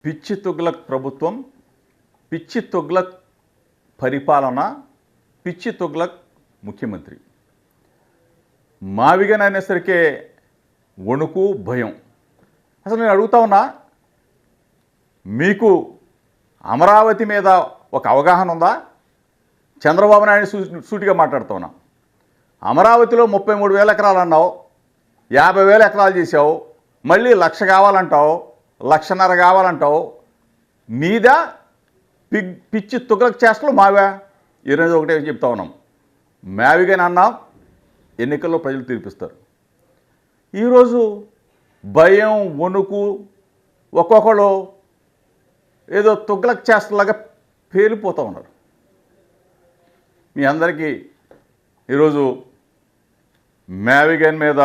పిచ్చి తుగ్లక్ ప్రభుత్వం, పిచ్చి తుగ్లక్ పరిపాలన, పిచ్చి తుగ్లక్ ముఖ్యమంత్రి. మావిగన్ అనేసరికే వణుకు, భయం. అసలు నేను అడుగుతా ఉన్నా, మీకు అమరావతి మీద ఒక అవగాహన ఉందా? చంద్రబాబు నాయుడు సూటిగా మాట్లాడుతూ ఉన్నా. అమరావతిలో 33,000 ఎకరాలు అన్నావు, 50,000 ఎకరాలు చేసావు, మళ్ళీ 1,00,000 కావాలంటావు, 1,50,000 కావాలంటావు. నీదా పిచ్చి తుగ్లక్ చేష్టలు మావా? ఈరోజు ఒకటే చెప్తా ఉన్నాం, మావిగానే అన్నాం, ఎన్నికల్లో ప్రజలు తీర్పిస్తారు. ఈరోజు భయం, వణుకు, ఒక్కొక్కళ్ళు ఏదో తుగ్లక్ చేష్టలాగా పేలిపోతూ ఉన్నారు. మీ అందరికీ ఈరోజు మావిగన్ మీద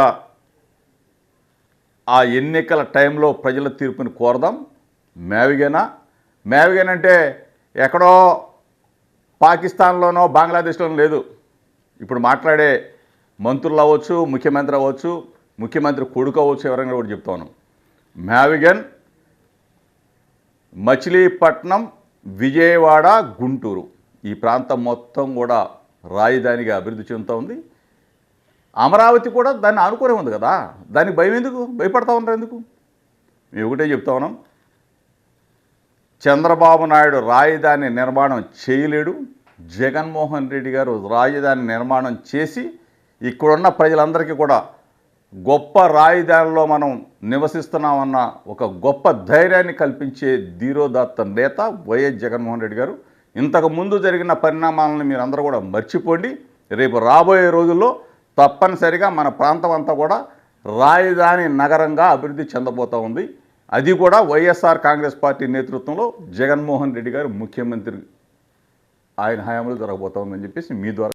ఆ ఎన్నికల టైంలో ప్రజల తీర్పుని కోరదాం. మావిగన్ అంటే ఎక్కడో పాకిస్తాన్లోనో బంగ్లాదేశ్లోనో లేదు. ఇప్పుడు మాట్లాడే మంత్రులు అవ్వచ్చు, ముఖ్యమంత్రి అవ్వచ్చు, ముఖ్యమంత్రి కొడుకు అవ్వచ్చు, ఎవరైనా కూడా చెప్తా ఉన్నాం. మావిగన్ మచిలీపట్నం, విజయవాడ, గుంటూరు ఈ ప్రాంతం మొత్తం కూడా రాజధానిగా అభివృద్ధి చెందుతూ ఉంది. అమరావతి కూడా దాన్ని ఆనుకునే ఉంది కదా, దానికి భయం ఎందుకు? భయపడతా ఉన్నారు ఎందుకు? మేము ఒకటే చెప్తా ఉన్నాం, చంద్రబాబు నాయుడు రాజధాని నిర్మాణం చేయలేడు. జగన్మోహన్ రెడ్డి గారు రాజధాని నిర్మాణం చేసి ఇక్కడున్న ప్రజలందరికీ కూడా గొప్ప రాజధానిలో మనం నివసిస్తున్నామన్న ఒక గొప్ప ధైర్యాన్ని కల్పించే ధీరోదాత్త నేత వైఎస్ జగన్మోహన్ రెడ్డి గారు. ఇంతకు ముందు జరిగిన పరిణామాలను మీరందరూ కూడా మర్చిపోండి. రేపు రాబోయే రోజుల్లో తప్పనిసరిగా మన ప్రాంతం అంతా కూడా రాజధాని నగరంగా అభివృద్ధి చెందబోతూ ఉంది. అది కూడా వైఎస్ఆర్ కాంగ్రెస్ పార్టీ నేతృత్వంలో జగన్మోహన్ రెడ్డి గారు ముఖ్యమంత్రి ఆయన హయాంలో జరగబోతూ ఉందని చెప్పేసి మీ ద్వారా